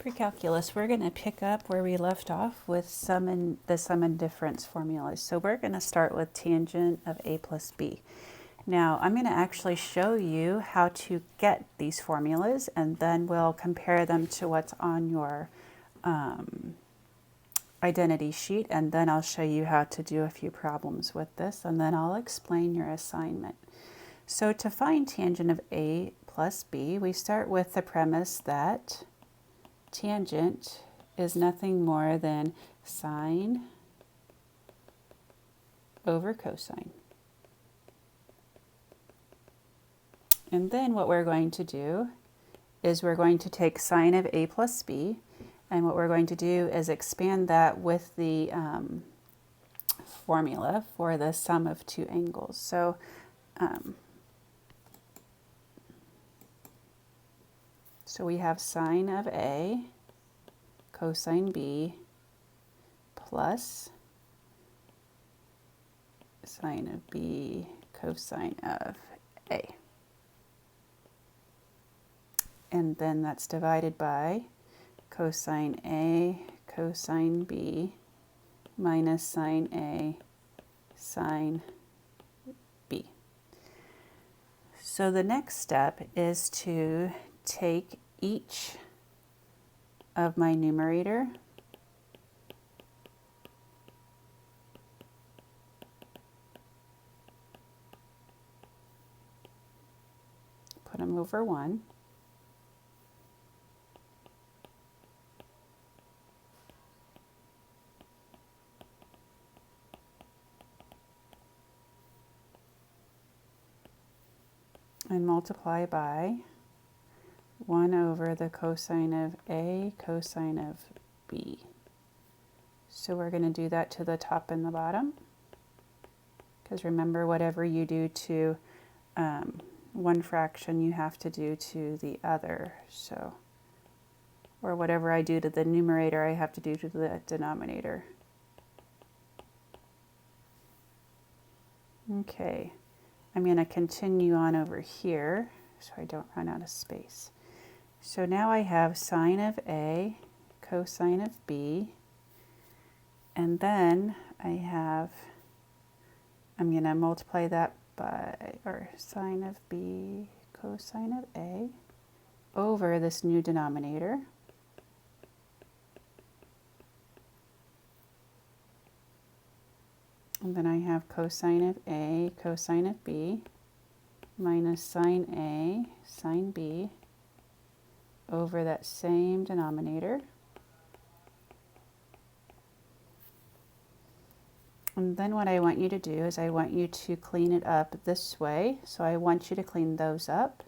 Pre-calculus, we're going to pick up where we left off with the sum and difference formulas. So we're going to start with tangent of a plus b. Now I'm going to actually show you how to get these formulas, and then we'll compare them to what's on your identity sheet, and then I'll show you how to do a few problems with this, and then I'll explain your assignment. So to find tangent of a plus b, we start with the premise that tangent is nothing more than sine over cosine. And then what we're going to do is we're going to take sine of a plus b, and what we're going to do is expand that with the formula for the sum of two angles. So we have sine of A cosine B plus sine of B cosine of A. And then that's divided by cosine A cosine B minus sine A sine B. So the next step is to take each of my numerator put them over 1, and multiply by 1 over the cosine of A cosine of B. So we're going to do that to the top and the bottom, because remember, whatever you do to one fraction you have to do to the other. So, or whatever I do to the numerator I have to do to the denominator. Okay, I'm going to continue on over here so I don't run out of space. So now I have sine of A cosine of B, and then I'm going to multiply that by, or sine of B cosine of A over this new denominator. And then I have cosine of A cosine of B minus sine A sine B over that same denominator. And then what I want you to do is I want you to clean it up this way. So I want you to clean those up,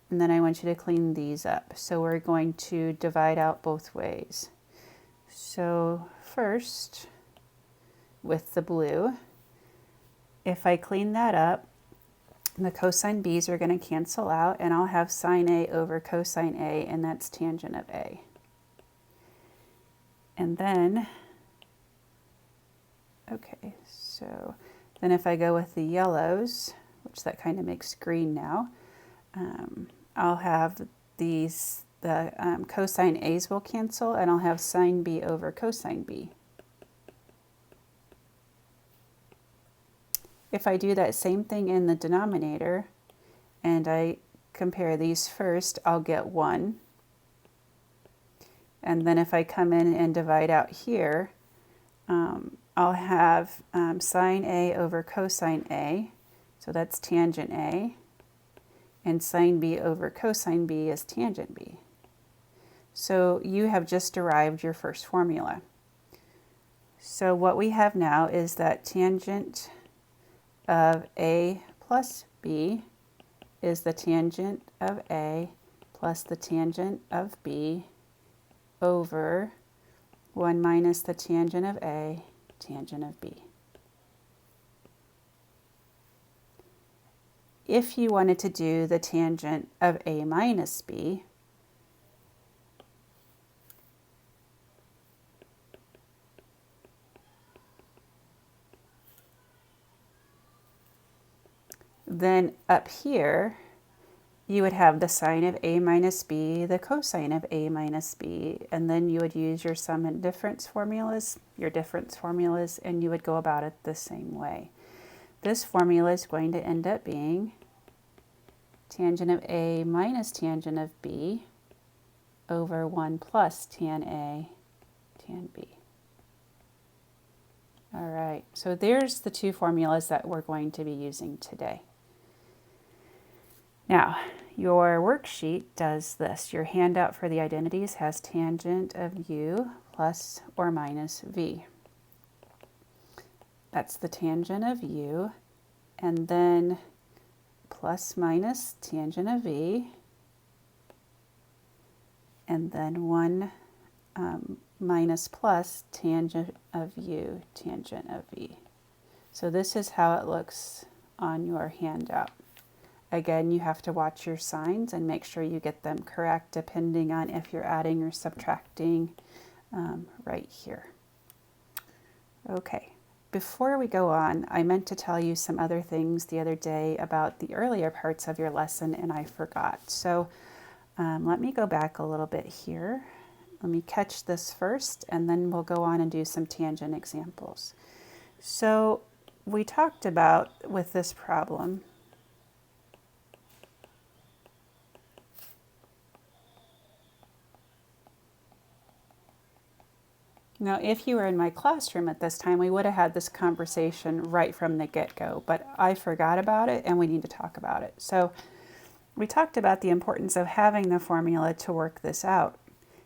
and then I want you to clean these up. So we're going to divide out both ways. So first, with the blue, if I clean that up, the cosine b's are going to cancel out, and I'll have sine A over cosine A, and that's tangent of A. And then, okay, so then if I go with the yellows, which that kind of makes green now, I'll have these, the cosine A's will cancel, and I'll have sine B over cosine B. If I do that same thing in the denominator, and I compare these first, I'll get 1. And then if I come in and divide out here, I'll have sine A over cosine A, so that's tangent A, and sine B over cosine B is tangent B. So you have just derived your first formula. So what we have now is that tangent of A plus B is the tangent of A plus the tangent of B over 1 minus the tangent of A, tangent of B. If you wanted to do the tangent of A minus B, then up here you would have the sine of a minus b, the cosine of a minus b, and then you would use your sum and difference formulas, and you would go about it the same way. This formula is going to end up being tangent of a minus tangent of b over 1 plus tan a tan b. All right, so there's the two formulas that we're going to be using today. Now, your worksheet does this. Your handout for the identities has tangent of u plus or minus v. That's the tangent of u, and then plus minus tangent of v, and then 1 minus plus tangent of u, tangent of v. So this is how it looks on your handout. Again, you have to watch your signs and make sure you get them correct depending on if you're adding or subtracting right here. Okay, before we go on, I meant to tell you some other things the other day about the earlier parts of your lesson and I forgot. So let me go back a little bit here. Let me catch this first and then we'll go on and do some tangent examples. So we talked about with this problem, now, if you were in my classroom at this time, we would have had this conversation right from the get-go, but I forgot about it and we need to talk about it. So we talked about the importance of having the formula to work this out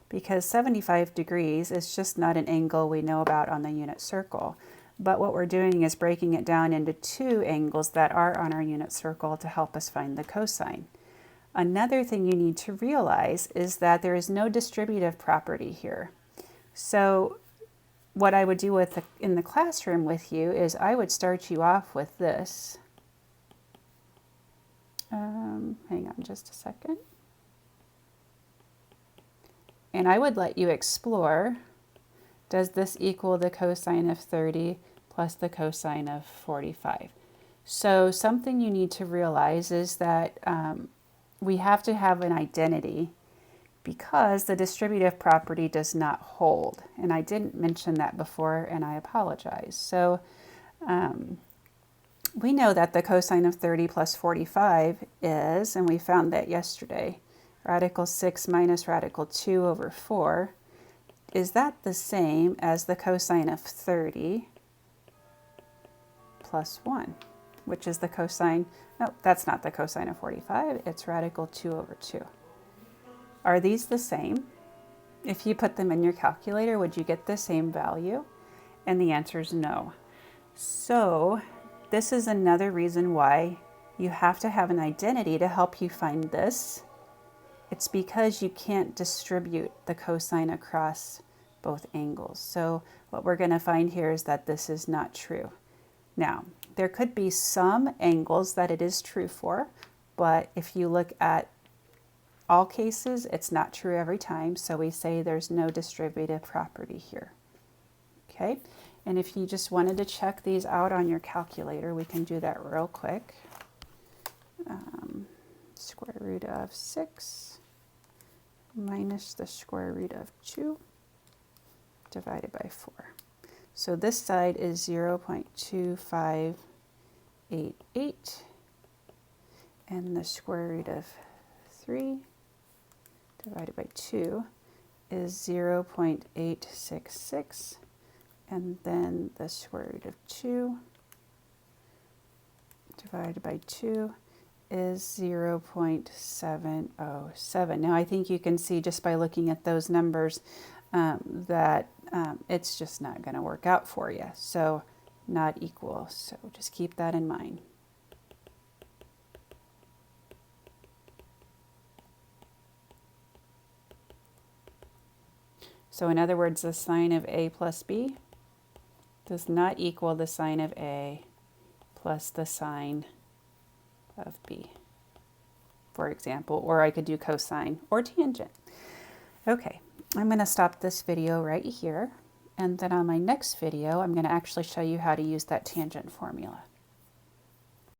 because 75 degrees is just not an angle we know about on the unit circle. But what we're doing is breaking it down into two angles that are on our unit circle to help us find the cosine. Another thing you need to realize is that there is no distributive property here. So what I would do in the classroom with you is I would start you off with this. Hang on just a second. And I would let you explore, does this equal the cosine of 30 plus the cosine of 45? So something you need to realize is that we have to have an identity because the distributive property does not hold. And I didn't mention that before, and I apologize. So we know that the cosine of 30 plus 45 is, and we found that yesterday, radical 6 minus radical 2 over 4. Is that the same as the cosine of 30 plus 1, which is the cosine, no, that's not the cosine of 45, it's radical 2 over 2. Are these the same? If you put them in your calculator, would you get the same value? And the answer is no. So this is another reason why you have to have an identity to help you find this. It's because you can't distribute the cosine across both angles. So what we're going to find here is that this is not true. Now, there could be some angles that it is true for, but if you look at all cases, it's not true every time, so we say there's no distributive property here. Okay, and if you just wanted to check these out on your calculator, we can do that real quick. Square root of 6 minus the square root of 2 divided by 4. So this side is 0.2588, and the square root of 3 divided by 2 is 0.866, and then the square root of 2 divided by 2 is 0.707. Now I think you can see just by looking at those numbers that it's just not going to work out for you. So not equal. So just keep that in mind. So in other words, the sine of a plus b does not equal the sine of a plus the sine of b, for example, or I could do cosine or tangent. Okay, I'm going to stop this video right here, and then on my next video, I'm going to actually show you how to use that tangent formula.